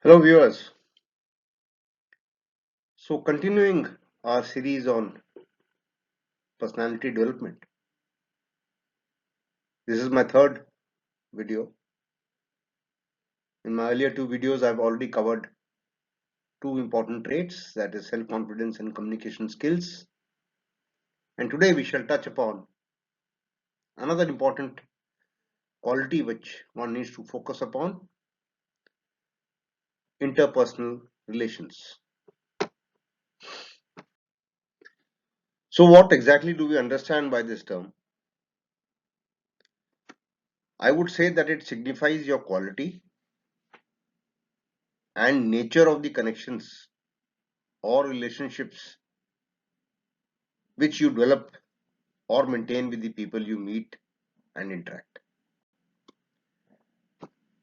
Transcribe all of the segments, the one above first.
Hello viewers. So continuing our series on personality development. This is my third video. In my earlier two videos I've already covered two important traits, that is self-confidence and communication skills. And today we shall touch upon another important quality which one needs to focus upon: interpersonal relations. So what exactly do we understand by this term? I would say that it signifies your quality and nature of the connections or relationships which you develop or maintain with the people you meet and interact.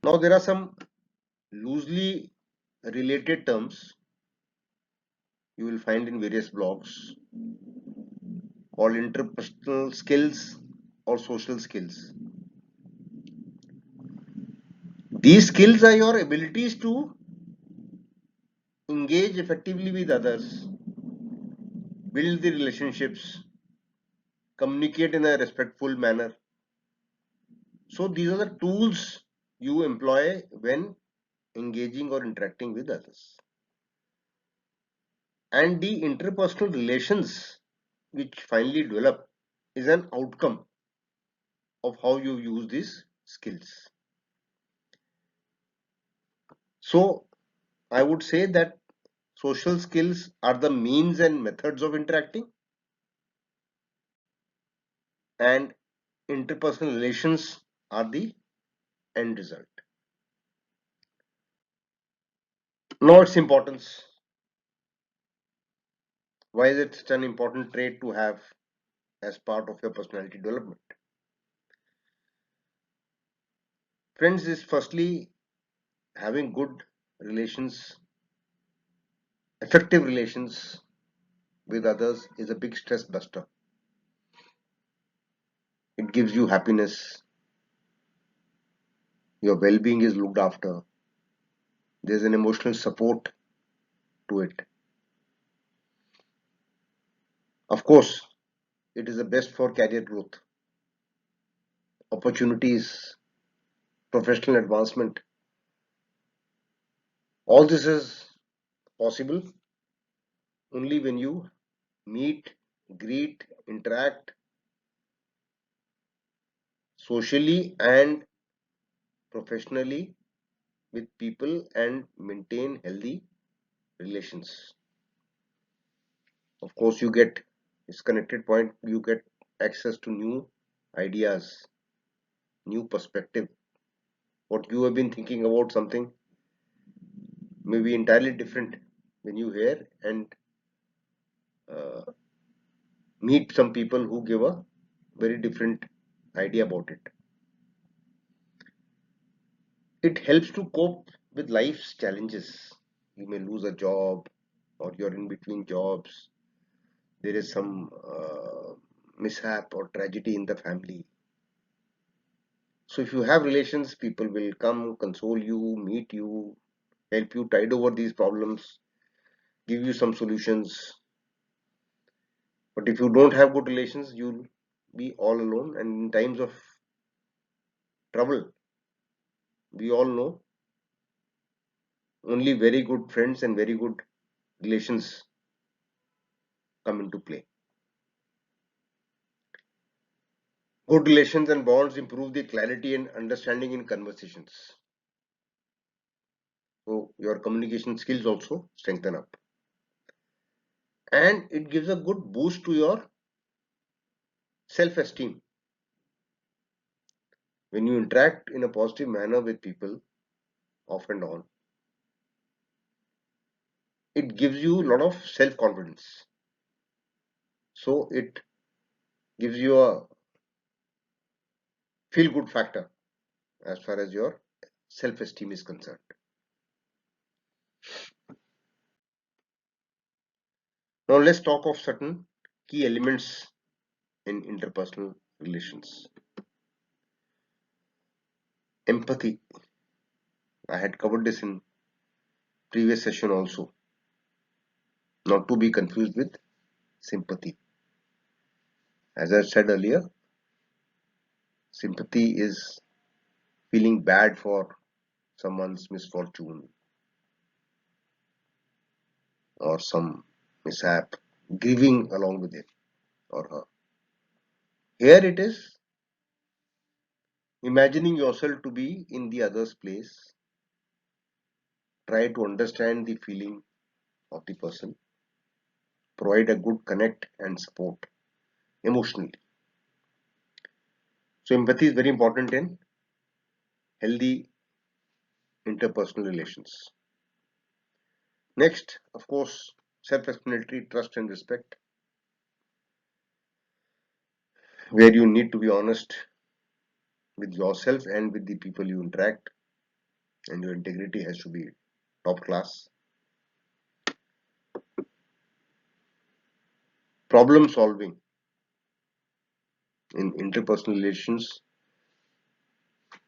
Now, there are some loosely related terms you will find in various blogs called interpersonal skills or social skills. These skills are your abilities to engage effectively with others, build the relationships, communicate in a respectful manner. So, these are the tools you employ when engaging or interacting with others. And the interpersonal relations which finally develop is an outcome of how you use these skills. So I would say that social skills are the means and methods of interacting, and interpersonal relations are the end result. Now its importance. Why is it such an important trait to have as part of your personality development? Friends, is firstly having good relations, effective relations with others is a big stress buster. It gives you happiness, your well-being is looked after, there's an emotional support to it. Of course, it is the best for career growth, opportunities, professional advancement. All this is possible only when you meet, greet, interact socially and professionally with people and maintain healthy relations. Of course, you get this connected point, you get access to new ideas, new perspective. What you have been thinking about something may be entirely different when you hear and uh, meet some people who give a very different idea about it. It helps to cope with life's challenges. You may lose a job, or you're in between jobs. There is some mishap or tragedy in the family. So if you have relations, people will come, console you, meet you, help you tide over these problems, give you some solutions. But if you don't have good relations, you'll be all alone. And in times of trouble, we all know only very good friends and very good relations come into play. Good relations and bonds improve the clarity and understanding in conversations. So your communication skills also strengthen up. And it gives a good boost to your self-esteem. When you interact in a positive manner with people, off and on, it gives you a lot of self-confidence. So it gives you a feel-good factor as far as your self-esteem is concerned. Now let's talk of certain key elements in interpersonal relations. Empathy. I had covered this in previous session also, not to be confused with sympathy. As I said earlier, sympathy is feeling bad for someone's misfortune or some mishap, grieving along with him or her. Here it is imagining yourself to be in the other's place, try to understand the feeling of the person, provide a good connect and support emotionally. So empathy is very important in healthy interpersonal relations. Next, of course, self-explanatory trust and respect, where you need to be honest with yourself and with the people you interact, and your integrity has to be top class. Problem solving in interpersonal relations,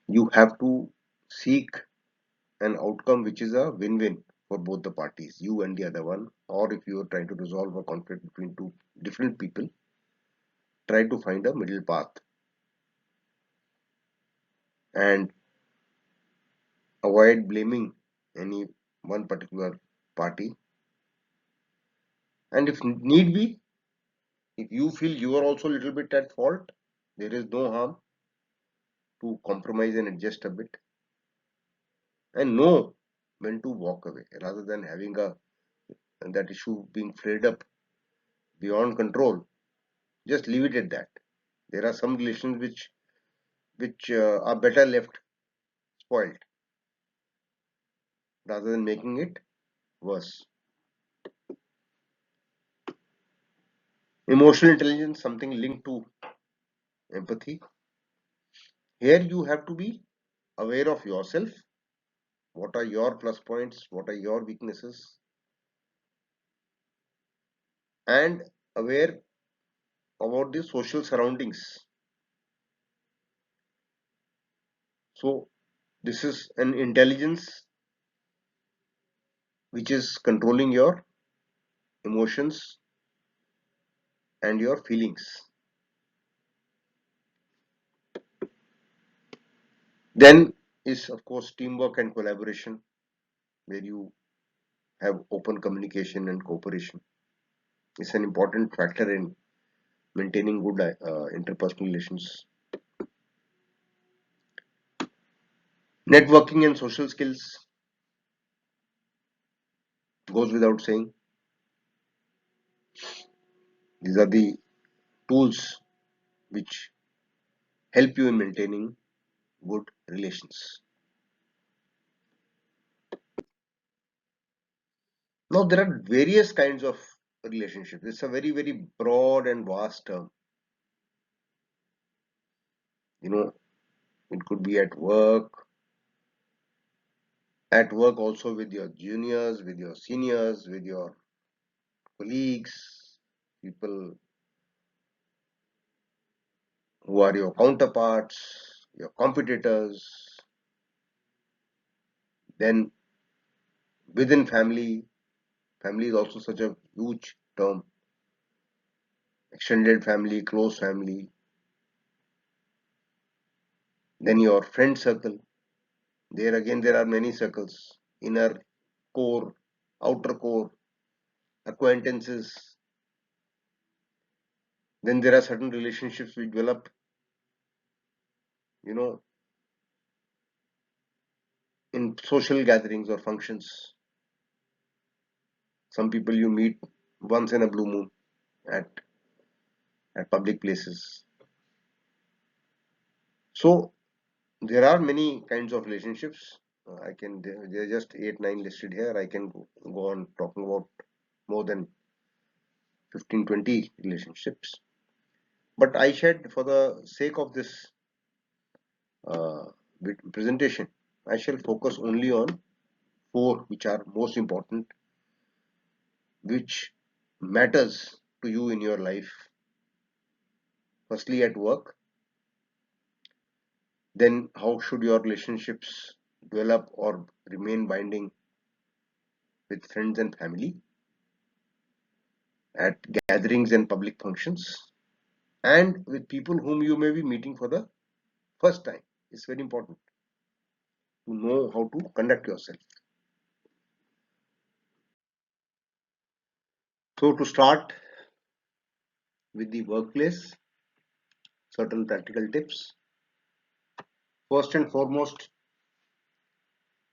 you have to seek an outcome which is a win-win for both the parties, you and the other one. Or if you are trying to resolve a conflict between two different people, try to find a middle path and avoid blaming any one particular party. And if need be, if you feel you are also a little bit at fault, there is no harm to compromise and adjust a bit and know when to walk away rather than having a that issue being flared up beyond control. Just leave it at that. There are some relations which are better left spoiled rather than making it worse. Emotional intelligence, something linked to empathy. Here you have to be aware of yourself. What are your plus points? What are your weaknesses? And aware about the social surroundings. So this is an intelligence which is controlling your emotions and your feelings. Then is of course teamwork and collaboration, where you have open communication and cooperation. It's an important factor in maintaining good interpersonal relations. Networking and social skills goes without saying. These are the tools which help you in maintaining good relations. Now there are various kinds of relationships. It's a very broad and vast term. You know, it could be at work also with your juniors, with your seniors, with your colleagues, people who are your counterparts, your competitors. Then within family, family is also such a huge term. Extended family, close family. Then your friend circle. There again, there are many circles. Inner core, outer core, acquaintances. Then there are certain relationships we develop, you know, in social gatherings or functions. Some people you meet once in a blue moon at, at public places. So there are many kinds of relationships. There are just 8, 9 listed here. I can go on talking about more than 15, 20 relationships. But I said for the sake of this uh, presentation, I shall focus only on 4 which are most important, which matters to you in your life. Firstly, at work. Then how should your relationships develop or remain binding with friends and family, at gatherings and public functions, and with people whom you may be meeting for the first time. It's very important to know how to conduct yourself. So, to start with the workplace, certain practical tips. First and foremost,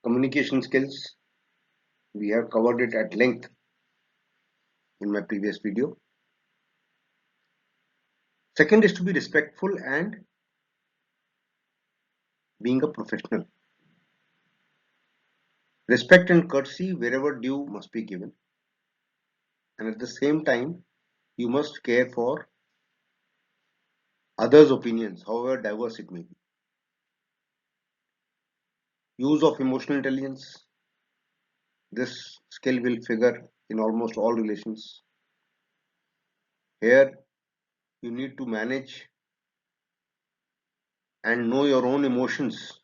communication skills. We have covered it at length in my previous video. Second is to be respectful and being a professional. Respect and courtesy wherever due must be given, and at the same time, you must care for others' opinions, however diverse it may be. Use of emotional intelligence. This skill will figure in almost all relations. Here, you need to manage and know your own emotions,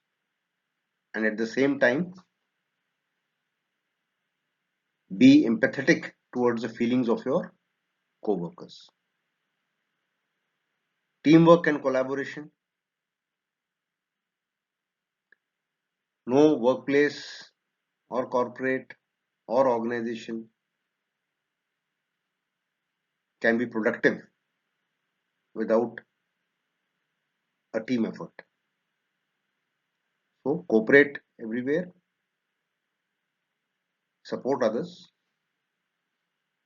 and at the same time, be empathetic towards the feelings of your co-workers. Teamwork and collaboration. No workplace or corporate or organization can be productive without a team effort. So cooperate everywhere, support others,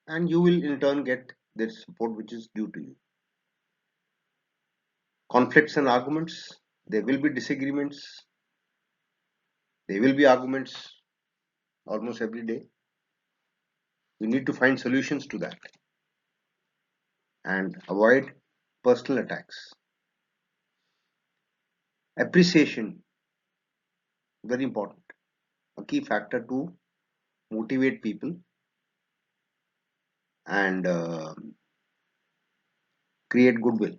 and you will in turn get the support which is due to you. Conflicts and arguments. There will be disagreements. There will be arguments almost every day. You need to find solutions to that and avoid personal attacks. Appreciation, very important, a key factor to motivate people and create goodwill.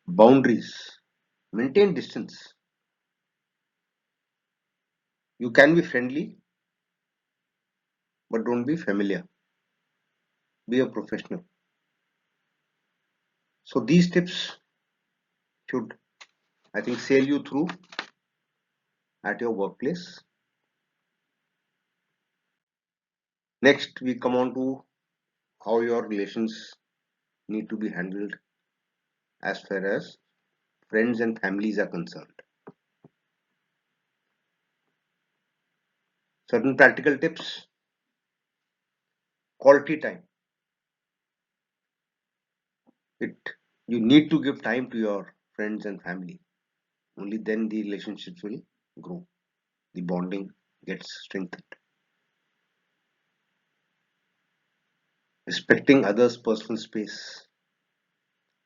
Boundaries, maintain distance. You can be friendly, but don't be familiar. Be a professional. So these tips should, I think, sail you through at your workplace. Next, we come on to how your relations need to be handled as far as friends and families are concerned. Certain practical tips. Quality time. It You need to give time to your friends and family. Only then the relationships will grow. The bonding gets strengthened. Respecting others' personal space.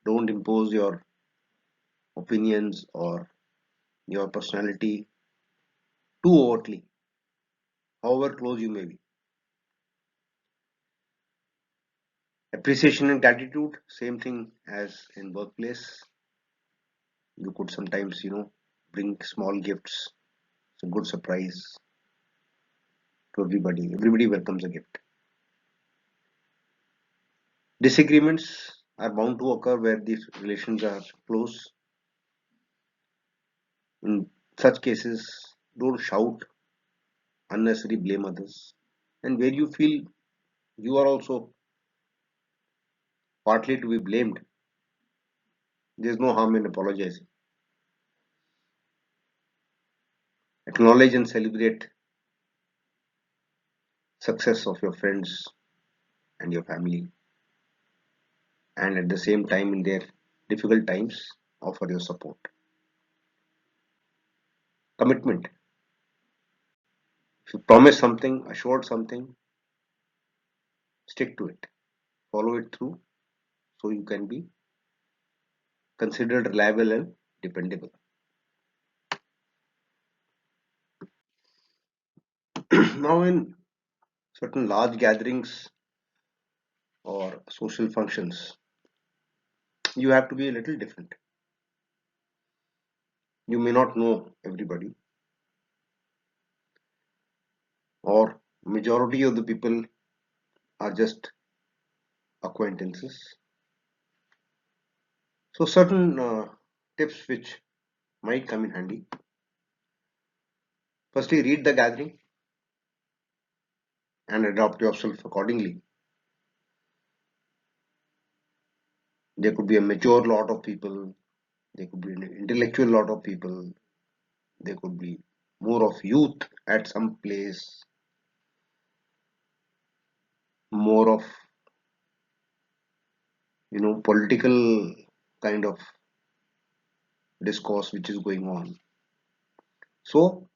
Don't impose your opinions or your personality too overtly, however close you may be. Appreciation and gratitude, same thing as in workplace. You could sometimes, bring small gifts. It's a good surprise to everybody. Everybody welcomes a gift. Disagreements are bound to occur where these relations are close. In such cases, don't shout, unnecessarily blame others. And where you feel you are also partly to be blamed, there's no harm in apologizing. Acknowledge and celebrate success of your friends and your family, and at the same time, in their difficult times, offer your support. Commitment. If you promise something, assured something, stick to it. Follow it through so you can be considered reliable and dependable. Now, in certain large gatherings or social functions, you have to be a little different. You may not know everybody, or majority of the people are just acquaintances. So certain tips which might come in handy. Firstly, read the gathering and adapt yourself accordingly. There could be a mature lot of people, there could be an intellectual lot of people, there could be more of youth at some place, more of political kind of discourse which is going on. So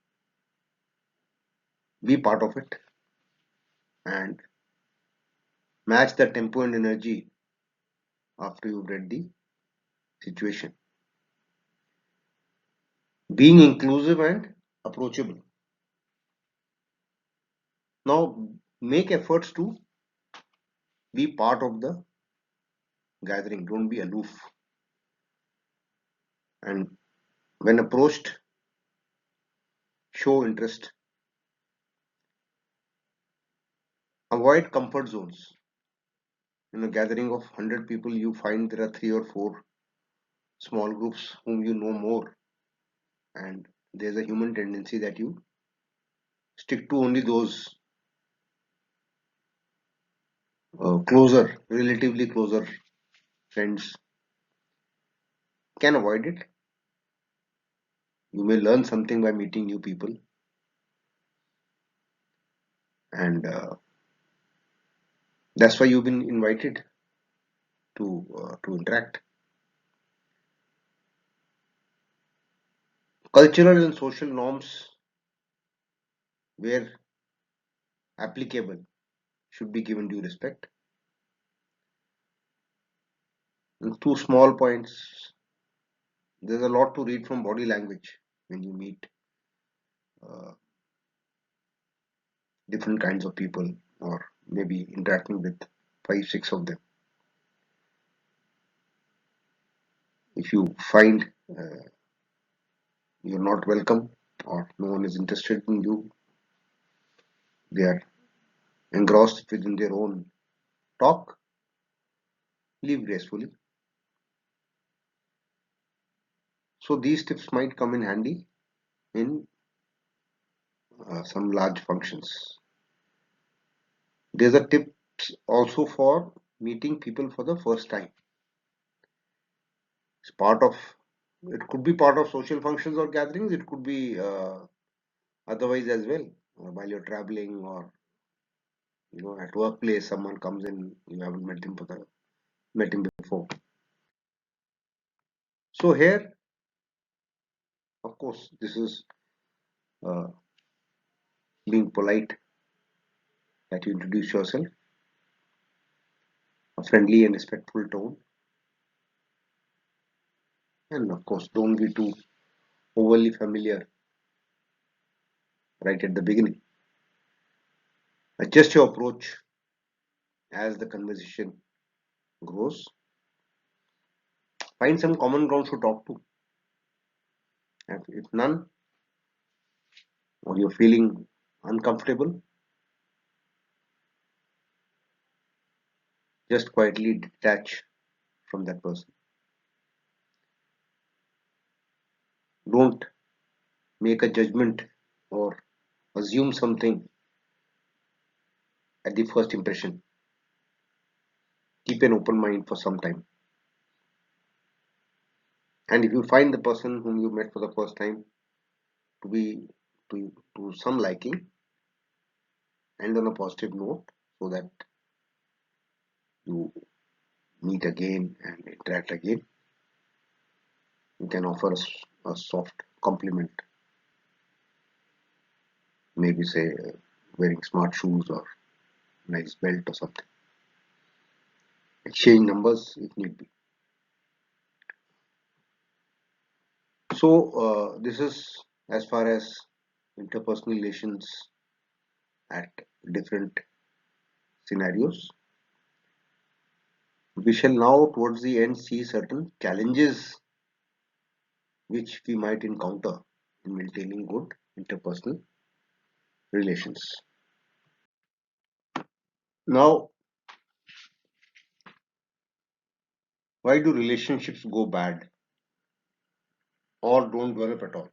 be part of it and match the tempo and energy after you've read the situation. Being inclusive and approachable. Now make efforts to be part of the gathering. Don't be aloof. And when approached, show interest. Avoid comfort zones. In a gathering of 100 people, you find there are 3 or 4 small groups whom you know more, and there's a human tendency that you stick to only those relatively closer friends. Can avoid it. You may learn something by meeting new people, and that's why you've been invited to interact. Cultural and social norms, where applicable, should be given due respect. And 2 small points. There's a lot to read from body language when you meet uh, different kinds of people, or maybe interacting with 5, 6 of them. If you find you're not welcome or no one is interested in you, they are engrossed within their own talk, leave gracefully. So these tips might come in handy in some large functions. There's a tip also for meeting people for the first time. It's part of it could be part of social functions or gatherings. It could be otherwise as well. While you're traveling, or at workplace, someone comes in, you haven't met him before. So here, of course, this is uh, being polite, that you introduce yourself, a friendly and respectful tone, and of course, don't be too overly familiar right at the beginning. Adjust your approach as the conversation grows. Find some common ground to talk to. If none, or you're feeling uncomfortable, just quietly detach from that person. Don't make a judgment or assume something at the first impression. Keep an open mind for some time. And if you find the person whom you met for the first time to be to some liking, end on a positive note so that you meet again and interact again. You can offer a soft compliment, maybe say wearing smart shoes or nice belt or something. Exchange numbers if need be. So this is as far as interpersonal relations at different scenarios. We shall now towards the end see certain challenges which we might encounter in maintaining good interpersonal relations. Now, why do relationships go bad or don't develop at all?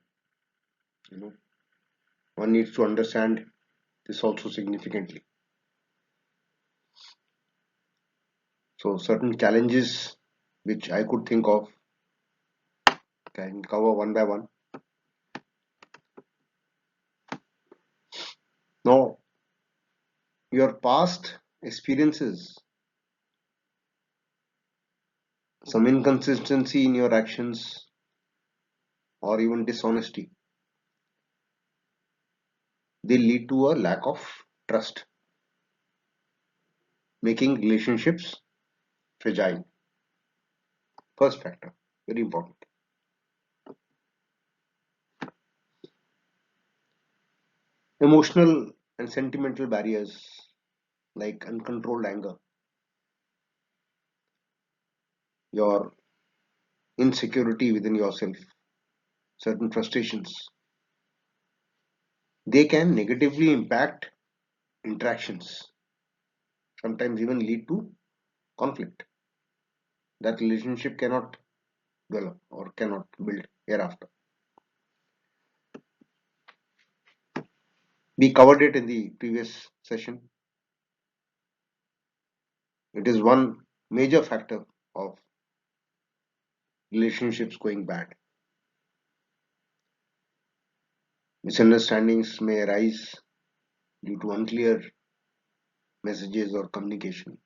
You know, one needs to understand this also significantly. So, certain challenges which I could think of can cover one by one. Now, your past experiences, some inconsistency in your actions, or even dishonesty, they lead to a lack of trust, making relationships fragile. First factor, very important. Emotional and sentimental barriers like uncontrolled anger, your insecurity within yourself, certain frustrations, they can negatively impact interactions, sometimes even lead to conflict that relationship cannot develop or cannot build hereafter. We covered it in the previous session. It is one major factor of relationships going bad. Misunderstandings may arise due to unclear messages or communication,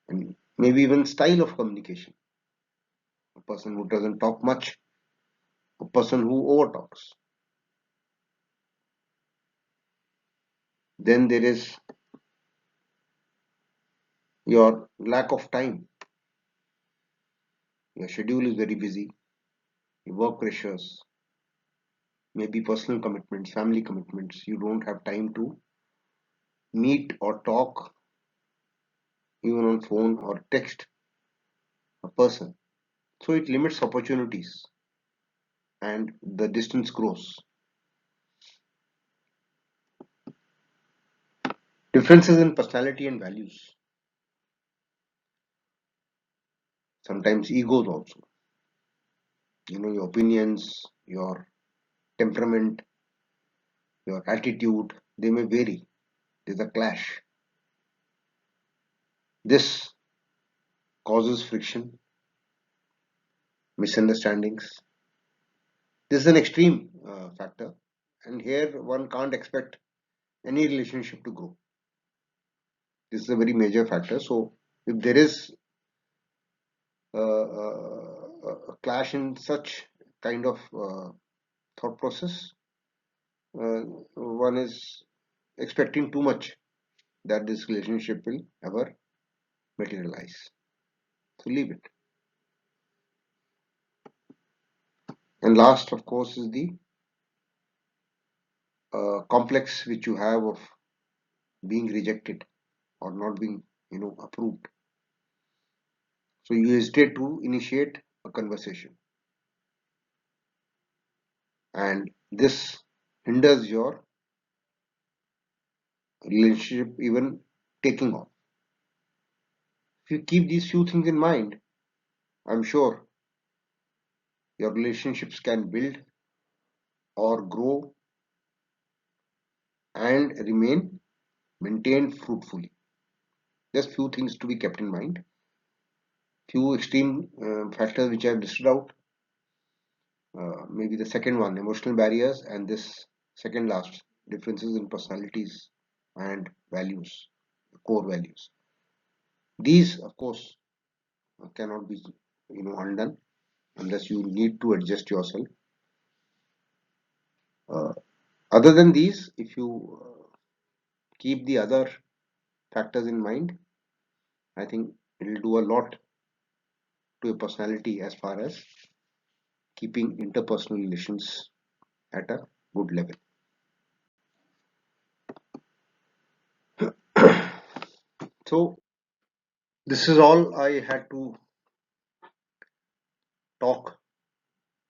and maybe even style of communication. A person who doesn't talk much, a person who overtalks. Then there is your lack of time. Your schedule is very busy, your work pressures, maybe personal commitments, family commitments. You don't have time to meet or talk even on phone or text a person. So it limits opportunities and the distance grows. Differences in personality and values, sometimes egos also. Your opinions, your temperament, your attitude, they may vary. There's a clash. This causes friction, misunderstandings. This is an extreme factor, and here one can't expect any relationship to grow. This is a very major factor. So, if there is a clash in such kind of thought process, uh, one is expecting too much that this relationship will ever materialize. So, leave it. And last, of course, is the complex which you have of being rejected or not being, approved. So, you hesitate to initiate a conversation, and this hinders your relationship even taking off. If you keep these few things in mind, I'm sure your relationships can build or grow and remain maintained fruitfully. Just few things to be kept in mind. Few extreme factors which I have listed out. Maybe the second one, emotional barriers, and this second last, differences in personalities and values, core values. These, of course, cannot be, undone unless you need to adjust yourself. Uh, Other than these, if you keep the other factors in mind, I think it will do a lot to your personality as far as keeping interpersonal relations at a good level. So, this is all I had to talk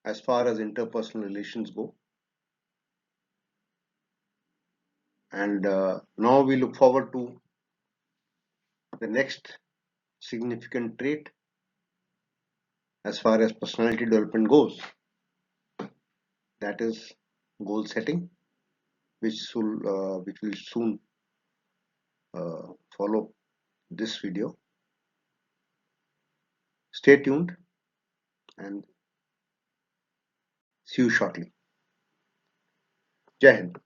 as far as interpersonal relations go. And now we look forward to the next significant trait as far as personality development goes, that is goal setting, which will soon follow this video. Stay tuned and see you shortly. Jai Hind.